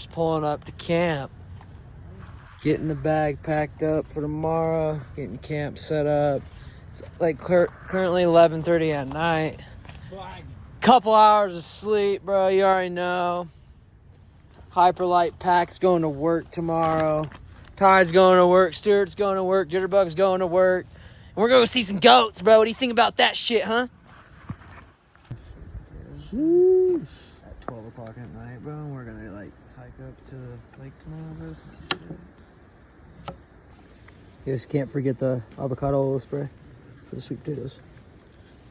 Just pulling up to camp. Getting the bag packed up for tomorrow. Getting camp set up. It's like currently 11:30 at night. Couple hours of sleep, bro. You already know. Hyperlite pack's going to work tomorrow. Ty's going to work. Stuart's going to work. Jitterbug's going to work. And we're going to see some goats, bro. What do you think about that shit, huh? Sheesh. At 12 o'clock at night, bro. We're going to, like, hike up to the lake tomorrow, bro. You guys can't forget the avocado oil spray for the sweet potatoes.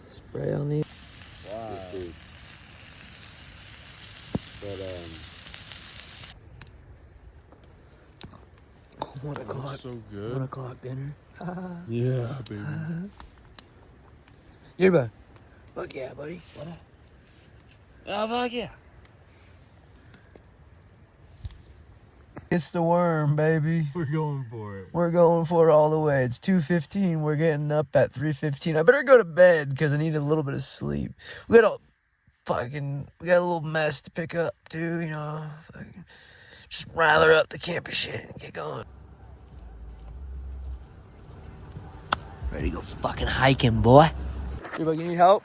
Spray on these. Wow. But, 1 o'clock. so good. 1 o'clock dinner. Yeah, baby. Jitterbug. Fuck yeah, buddy. What up? Oh, fuck yeah. It's the worm, baby. We're going for it. We're going for it all the way. It's 2:15. We're getting up at 3:15. I better go to bed because I need a little bit of sleep. We got a little mess to pick up too, you know. Fucking just rather up the camp and shit and get going. Ready to go fucking hiking, boy. Everybody, you need help?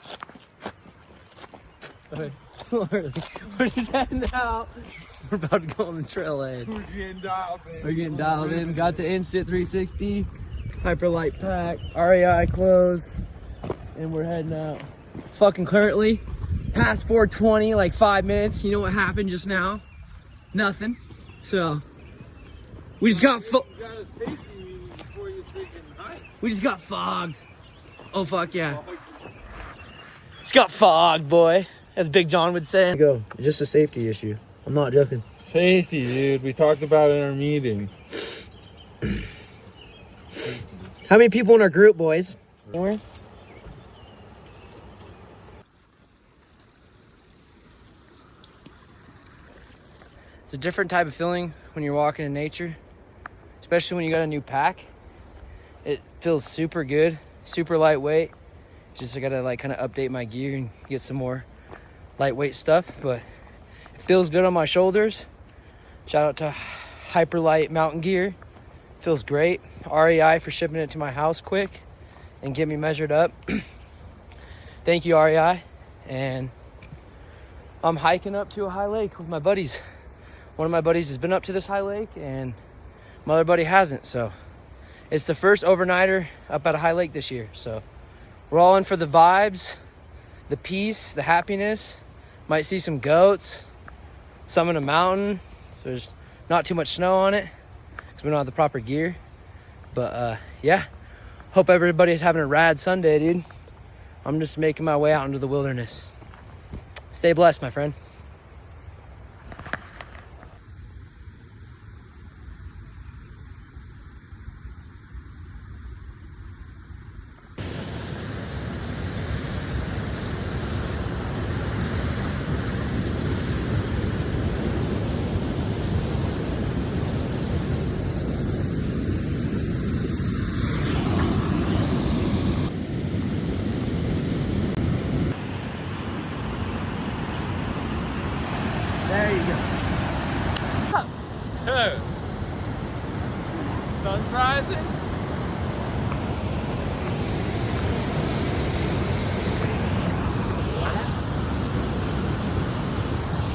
Okay. We're just heading out. We're about to go on the trailhead. We're getting dialed in. We're getting dialed in. Got the Instant 360, Hyperlite pack, REI clothes, and we're heading out. It's fucking currently past 4:20, like 5 minutes. You know what happened just now? Nothing. So we just got You got a safety meeting before you freaking hike. we just got fogged. Oh fuck yeah! Just got fogged, boy, as Big John would say. Go. It's just a safety issue. I'm not joking. Safety, dude. We talked about it in our meeting. How many people in our group, boys? Anywhere? It's a different type of feeling when you're walking in nature, especially when you got a new pack. It feels super good, super lightweight. Just I gotta like kind of update my gear and get some more lightweight stuff, but it feels good on my shoulders. Shout out to Hyperlite mountain gear. Feels great. REI for shipping it to my house quick and get me measured up. Thank you, REI. And I'm hiking up to a high lake with my buddies. One of my buddies has been up to this high lake and my other buddy hasn't. So it's the first overnighter up at a high lake this year. So we're all in for the vibes, the peace, the happiness. Might see some goats, some in a mountain. So there's not too much snow on it because we don't have the proper gear. But yeah, hope everybody's having a rad Sunday, dude. I'm just making my way out into the wilderness. Stay blessed, my friend. There you go. Hey. Sun's rising.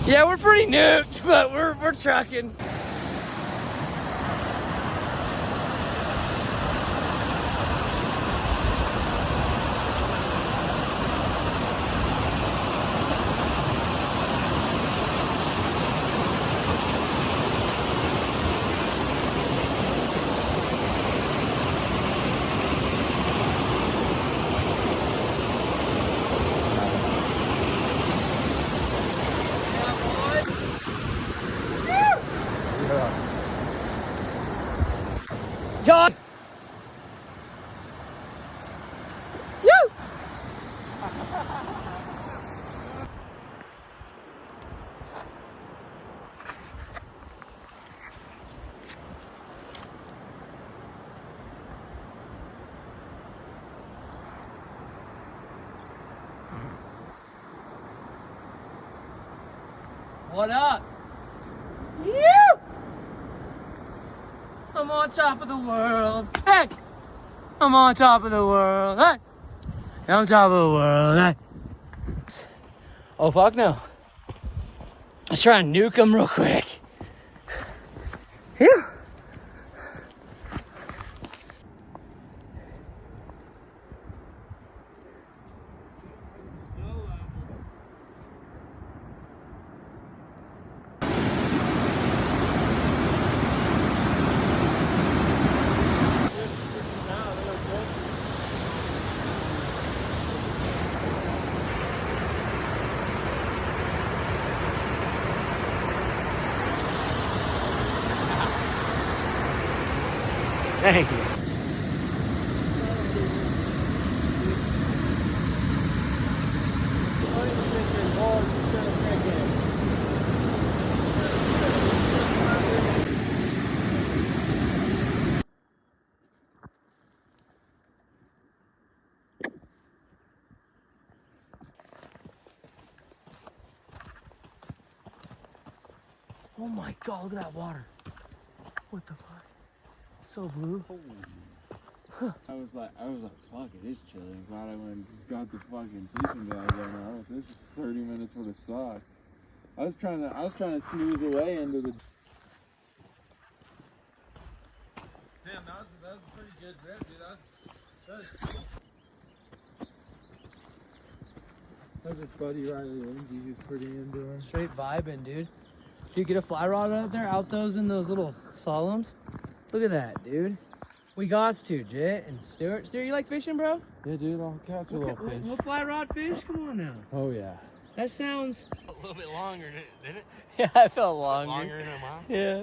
Yeah, we're pretty nuked, but we're trucking. John! You! What up? Yeah! I'm on top of the world. Hey! I'm on top of the world. Hey! I'm on top of the world. Hey! Oh, fuck no. Let's try and nuke them real quick. Phew. Thank you. Oh my god, look at that water. What the fuck? So blue. I was like, fuck, it is chilly. I'm glad I went and got the fucking sleeping bag on now. This 30 minutes would have sucked. I was trying to snooze away into the. Damn, that was a pretty good rip, dude. That's his buddy Riley Lindsay, who's pretty into him. Straight vibing, dude. You get a fly rod out there, out those in those little slaloms. Look at that, dude. We got to, Jet and Stuart. Stuart, you like fishing, bro? Yeah, dude, I'll catch a little fish. We'll fly rod fish? Come on now. Oh, yeah. That sounds A little bit longer, didn't it? Yeah, I felt longer. Longer than a mile? Yeah.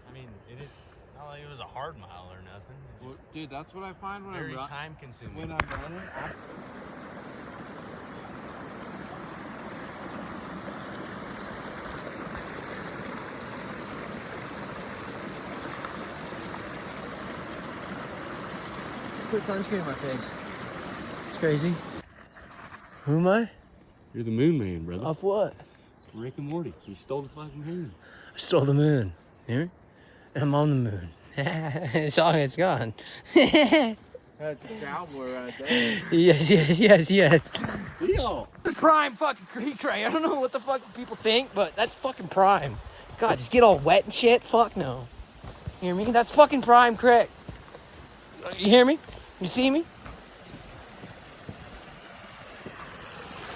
I mean, it is not like it was a hard mile or nothing. It's just Dude, that's what I find when very I'm time consuming. when I'm running. Put sunscreen on my face. It's crazy. Who am I? You're the moon man, brother. Off what? Rick and Morty. You stole the fucking moon. I stole the moon. Hear me? And I'm on the moon. It's all it's gone. That's a cowboy right there. Yes. Yo! Prime fucking creek ray. I don't know what the fuck people think, but that's fucking prime. God, just get all wet and shit? Fuck no. You hear me? That's fucking prime creek. You hear me? You see me?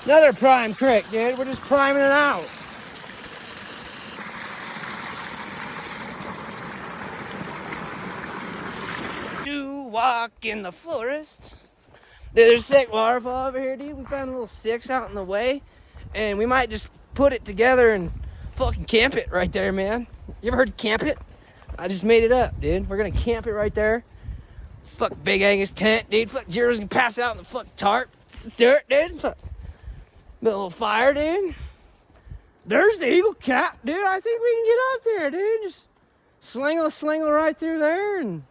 Another prime creek, dude. We're just priming it out. You walk in the forest. Dude, there's a sick waterfall over here, dude. We found a little six out in the way, and we might just put it together and fucking camp it right there, man. You ever heard of camp it? I just made it up, dude. We're gonna camp it right there. Fuck Big Angus tent, dude. Fuck Jiro's gonna pass out in the fucking tarp. Start, dude. Fuck. Build a little fire, dude. There's the eagle cap, dude. I think we can get up there, dude. Just slingle right through there and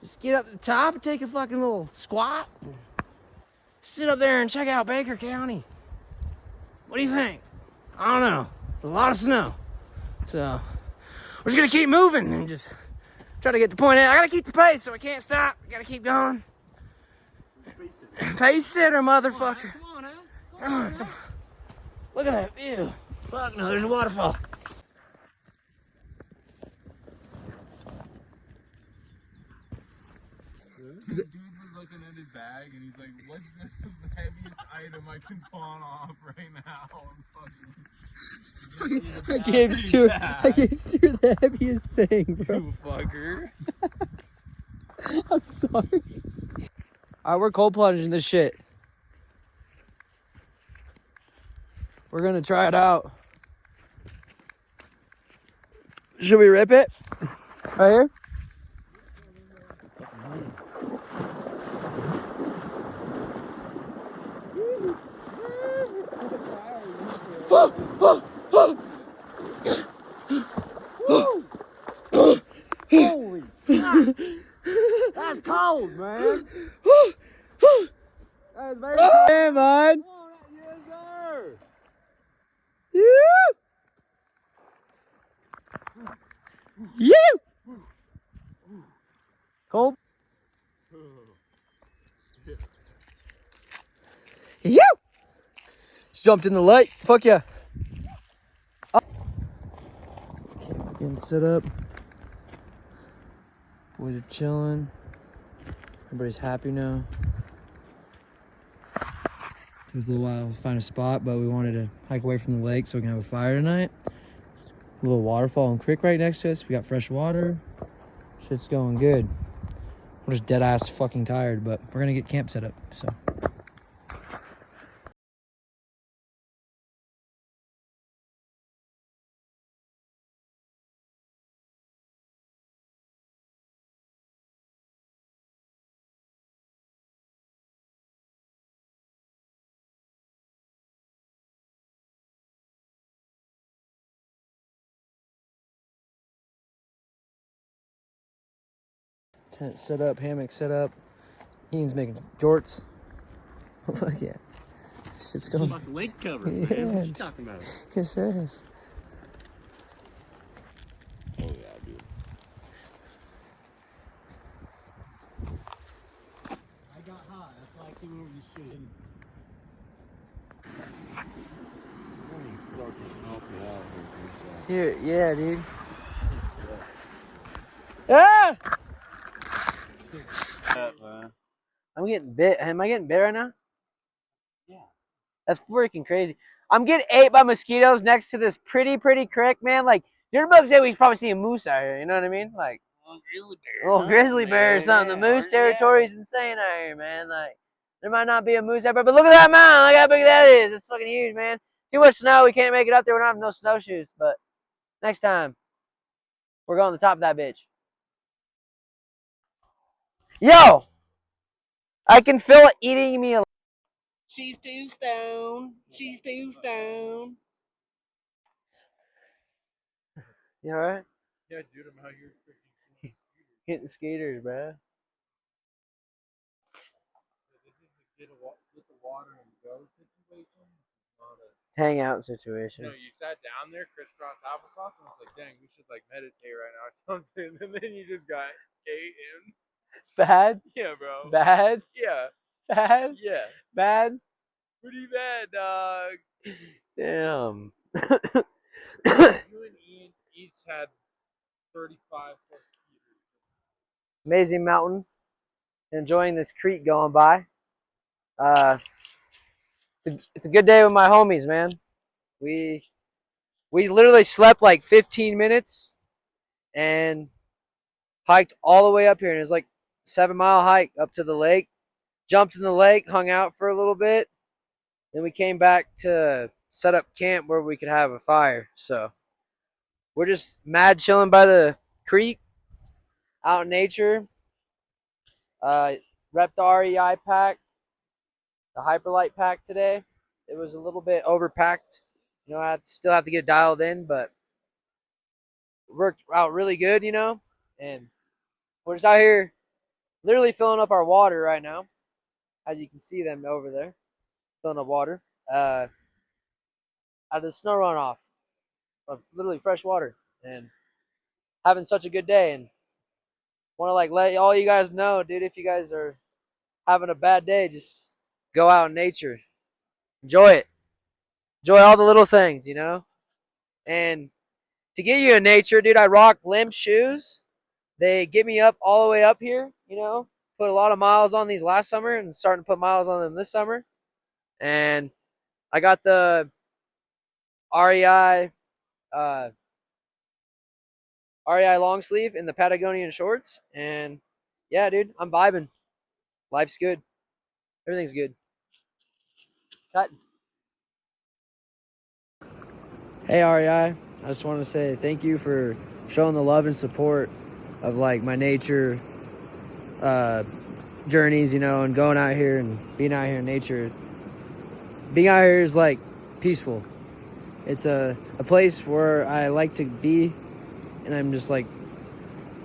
just get up to the top and take a fucking little squat. And sit up there and check out Baker County. What do you think? I don't know. There's a lot of snow. So, we're just gonna keep moving and just try to get the point out. I gotta keep the pace, so I can't stop. I gotta keep going. Pace sitter, motherfucker. Come on, Al. Come on. Look at that view. Fuck no, there's a waterfall. Dude was looking at his bag and he's like, what's the heaviest item I can pawn off right now? I gave Stuart the heaviest thing, bro. You fucker. I'm sorry. Alright, we're cold plunging this shit. We're gonna try it out. Should we rip it? Right here? Holy God. That's cold, man. That's very cold. Hey, bud. Yes, sir. Yeah. You. Cold. You. Just jumped in the lake. Fuck yeah. Getting set up. Boys are chilling. Everybody's happy now. It was a little while to find a spot, but we wanted to hike away from the lake so we can have a fire tonight. A little waterfall and creek right next to us. We got fresh water. Shit's going good. We're just dead ass fucking tired, but we're gonna get camp set up, so. Tent set up, hammock set up. Ian's making jorts. Look yeah. Shit's going. Fuck lake cover, Yeah. man. What you talking about? Yes, it is. Oh, yeah, dude. I got hot. That's why I came over to shoot. Here, yeah, dude. Ah! I'm getting bit. Am I getting bit right now? Yeah. That's freaking crazy. I'm getting ate by mosquitoes next to this pretty creek, man. Like, your bug said we probably see a moose out here. You know what I mean? Like, Grizzly bear. oh, grizzly bear or something. Yeah, The moose yeah. territory is insane out here, man. Like, there might not be a moose out there, but look at that mountain. Look how big that is. It's fucking huge, man. Too much snow. We can't make it up there. We don't have no snowshoes. But next time, we're going to the top of that bitch. Yo! I can feel it eating me alive. She's too stoned. She's too stoned. You alright? Yeah, dude, I'm out here freaking Hitting skaters, bruh. This is the get the water and go situation. It's not a. Hangout situation. You sat down there, crisscross applesauce, and was like, dang, we should like meditate right now or something. And then you just got ate in. Bad? Yeah, bro. Bad? Yeah. Bad? Yeah. Bad? Pretty bad, dog. Damn. You and Ian each had 35 plus meters. Amazing mountain. Enjoying this creek going by. It's a good day with my homies, man. We literally slept like 15 minutes and hiked all the way up here, and it was like 7-mile hike up to the lake. Jumped in the lake, hung out for a little bit, then we came back to set up camp where we could have a fire. So we're just mad chilling by the creek, out in nature. Rep the REI pack, the Hyperlite pack today. It was a little bit overpacked. You know, I still have to get dialed in, but it worked out really good, you know. And we're just out here literally filling up our water right now. As you can see them over there, filling up water. Out of the snow runoff of literally fresh water, and having such a good day. And want to like let all you guys know, dude, if you guys are having a bad day, just go out in nature, enjoy it, enjoy all the little things, you know. And to get you in nature, dude, I rock limp shoes. They get me up all the way up here, you know. Put a lot of miles on these last summer and starting to put miles on them this summer. And I got the REI long sleeve in the Patagonian shorts, and yeah, dude, I'm vibing. Life's good. Everything's good. Cut. Hey REI, I just want to say thank you for showing the love and support of like my nature journeys, you know, and going out here and being out here in nature. Being out here is like peaceful. It's a place where I like to be, and I'm just like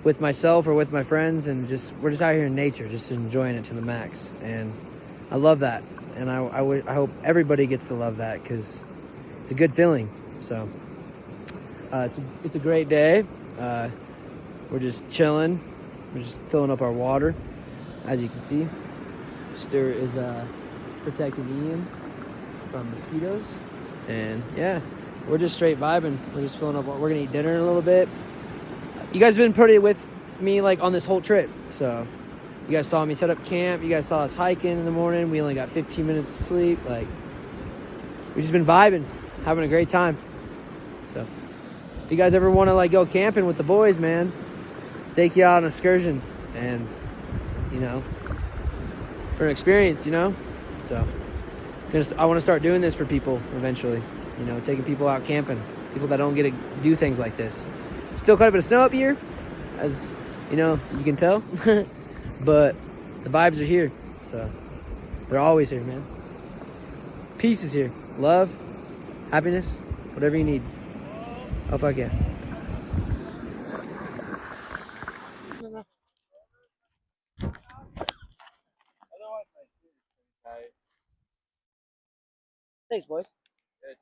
with myself or with my friends, and we're just out here in nature, just enjoying it to the max. And I love that, and I hope everybody gets to love that, because it's a good feeling. So It's a great day. We're just chilling. We're just filling up our water. As you can see, Stuart is protecting Ian from mosquitoes. And yeah, we're just straight vibing. We're just filling up. We're gonna eat dinner in a little bit. You guys have been pretty with me like on this whole trip. So you guys saw me set up camp. You guys saw us hiking in the morning. We only got 15 minutes of sleep. Like, we've just been vibing, having a great time. So if you guys ever want to like go camping with the boys, man, take you out on an excursion and, you know, for an experience, you know. So I want to start doing this for people eventually, you know, taking people out camping, people that don't get to do things like this. Still quite a bit of snow up here, as you know, you can tell. But the vibes are here, so they're always here, man. Peace is here. Love, happiness, whatever you need. Oh, fuck yeah. Thanks, boys.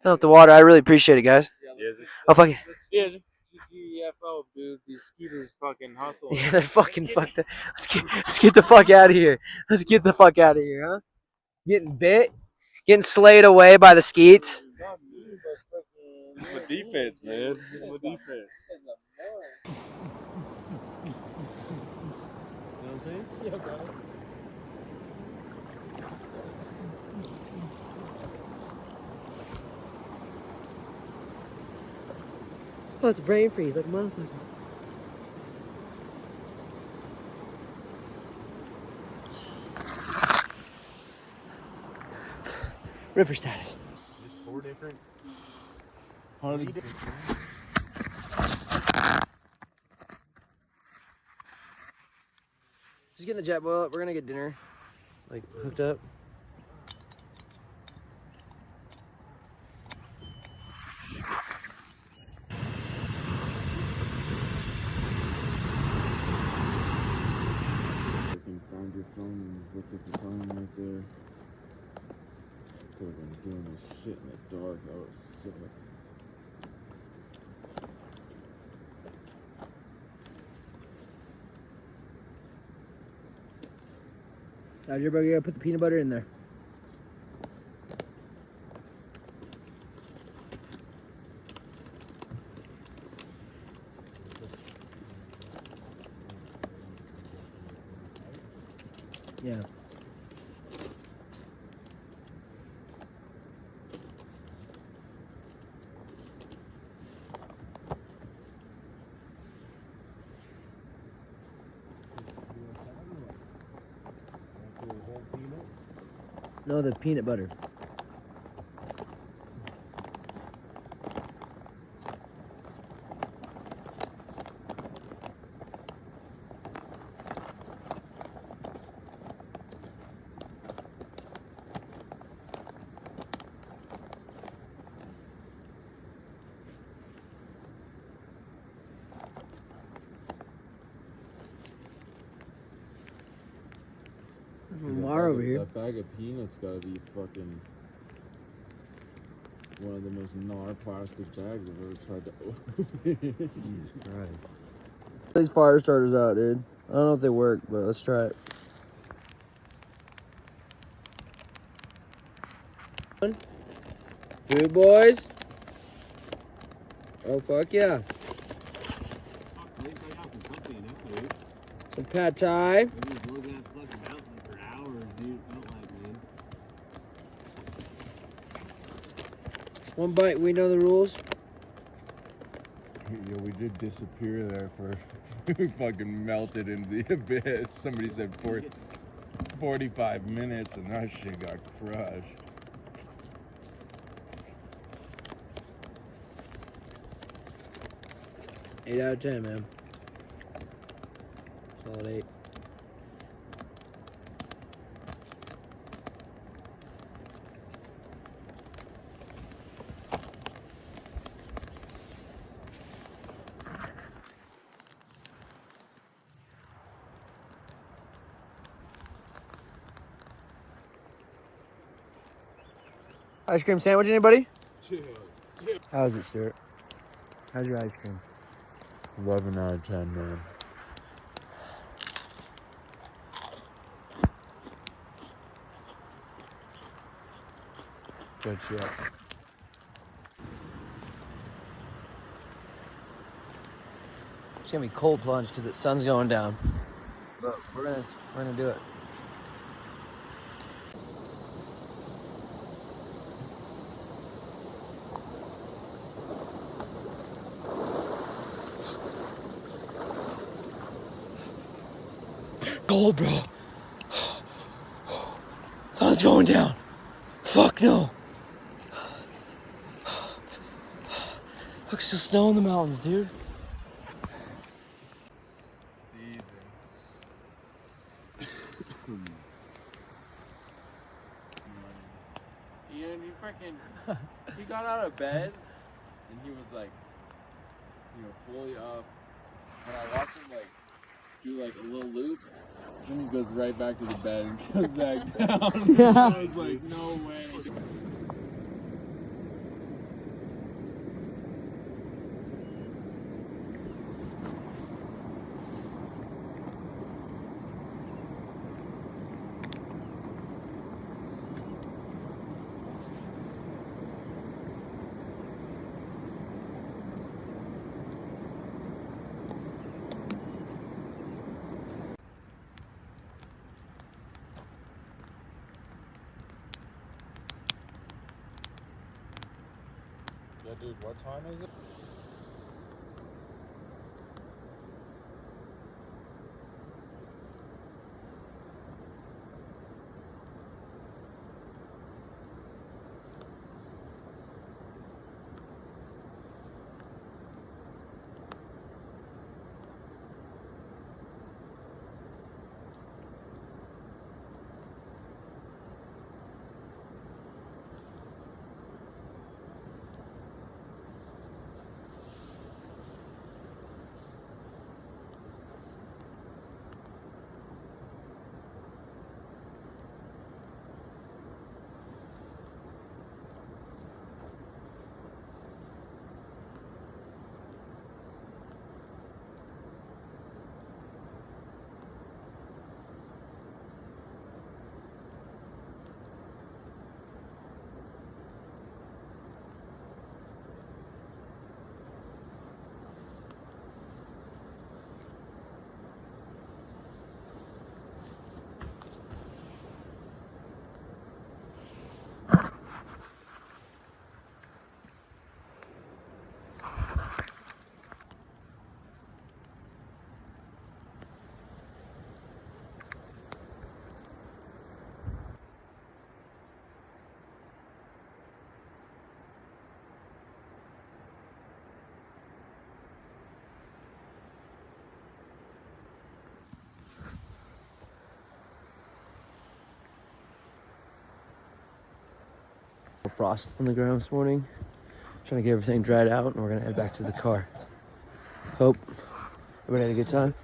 Fill up the water. I really appreciate it, guys. Oh, fuck yeah. Yeah, GTFO, dude. These skeeters fucking hustle. Yeah, they're fucking fucked up. Let's get the fuck out of here. Let's get the fuck out of here, huh? Getting bit, getting slayed away by the skeets. My defense, man. My defense. You know what I'm saying? Yeah, bro. Oh, it's brain freeze like a motherfucker. Ripper status. Just 4 different. Just getting the jet boil up. We're gonna get dinner, like, hooked up. Find your phone and look at the phone right there. Could have been doing this shit in the dark. That was sick. How's your burger? Put the peanut butter in there. Yeah. No, the peanut butter. Mar over here. That bag of peanuts gotta be fucking one of the most gnar plastic bags I've ever tried to open. Jesus Christ. These fire starters out, dude. I don't know if they work, but let's try it. Food, boys. Oh, fuck yeah. Some pad thai. One bite, we know the rules. Yeah, we did disappear there for we fucking melted into the abyss. Somebody said 45 minutes and that shit got crushed. Eight out of 10, man. Solid 8. Ice cream sandwich, anybody? Yeah. How's it, Stuart? How's your ice cream? 11 out of 10, man. Good shit. It's gonna be cold plunge because the sun's going down. But we're gonna do it. Cold, bro. Sun's going down. Fuck no. Look, still snow in the mountains, dude. Ian, he got out of bed and he was like, fully up. And I watched him do a little loop. Then he goes right back to the bed and goes back down. I was like, no way. Yeah, dude, what time is it? Frost on the ground this morning. Trying to get everything dried out, and we're gonna head back to the car. Hope everybody had a good time.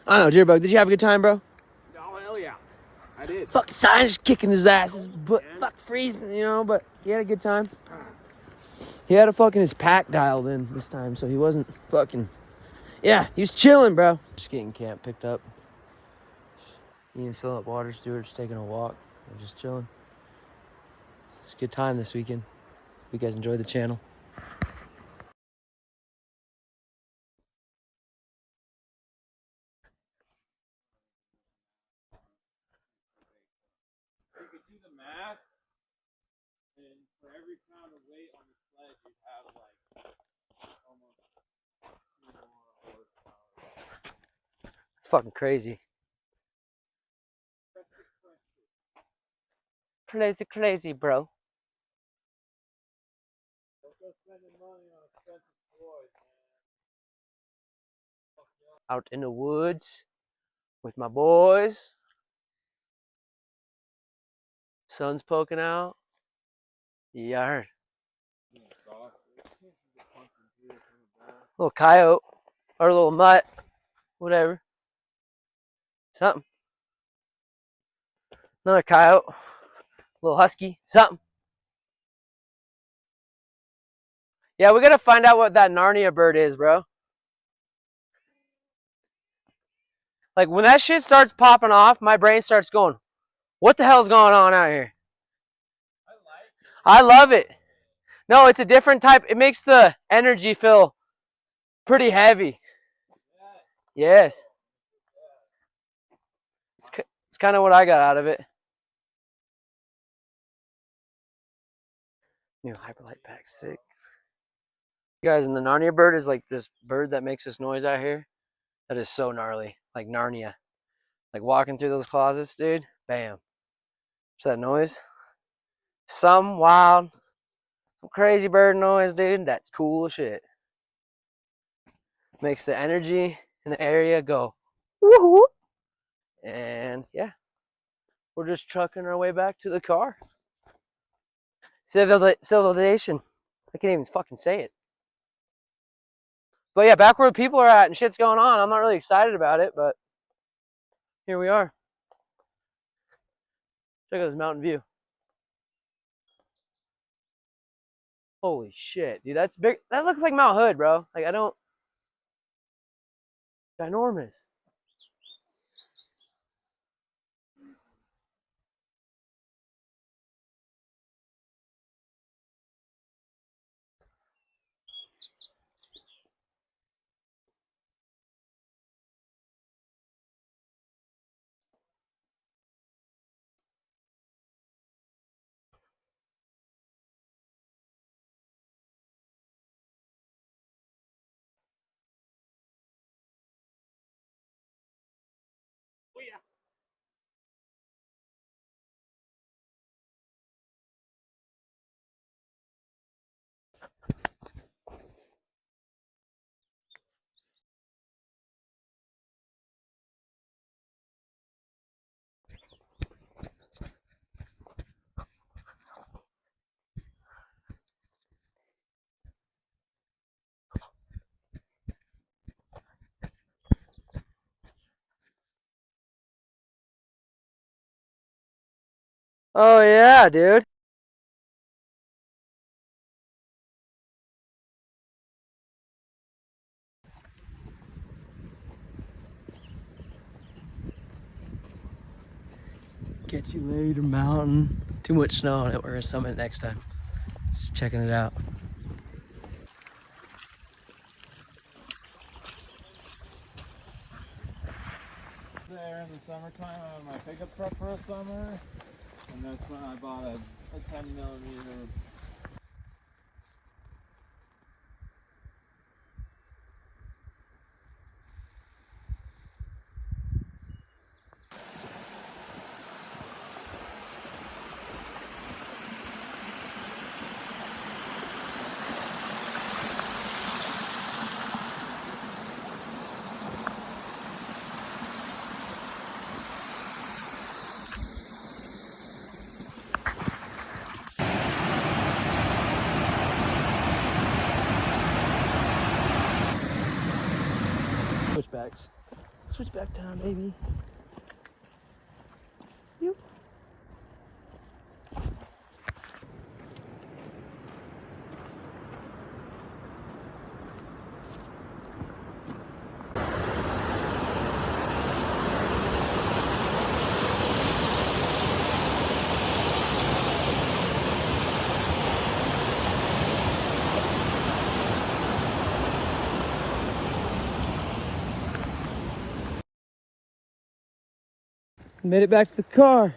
I don't know, Jitterbug, did you have a good time, bro? Oh, hell yeah. I did. Fucking Sign's kicking his ass. His butt fuck freezing, but he had a good time. He had his pack dialed in this time, so he wasn't fucking... Yeah, he was chilling, bro. Just getting camp picked up. Ian's filling up water, Stuart's taking a walk. I'm just chilling. It's a good time this weekend. Hope you guys enjoy the channel. You could do the math, and for every pound of weight on the sled, you'd have almost 2 more horsepower. It's fucking crazy. Crazy, bro. Don't go spending money on expensive toys, man. Out in the woods with my boys. Sun's poking out. Yeah, I heard. Little coyote. Or a little mutt. Whatever. Something. Another coyote. Little husky. Something. Yeah, we gotta find out what that Narnia bird is, bro. Like, when that shit starts popping off, my brain starts going, what the hell's going on out here? I love it. No, it's a different type. It makes the energy feel pretty heavy. Yes. It's kind of what I got out of it. New Hyperlite pack, sick. You guys, and the Narnia bird is like this bird that makes this noise out here. That is so gnarly. Like Narnia. Like walking through those closets, dude. Bam. What's that noise? Some wild, some crazy bird noise, dude. That's cool shit. Makes the energy in the area go woohoo. And yeah, we're just trucking our way back to the car. Civilization. I can't even fucking say it. But yeah, back where people are at and shit's going on. I'm not really excited about it, but here we are. Check out this mountain view. Holy shit, dude, that's big. That looks like Mount Hood, bro. Like, I don't. Ginormous. Oh yeah, dude. Catch you later, mountain. Too much snow on it. We're gonna summit next time. Just checking it out. There in the summertime, I had my pickup truck for a summer, and that's when I bought a 10mm. Switchbacks. Switchback time, baby. Yep. Made it back to the car.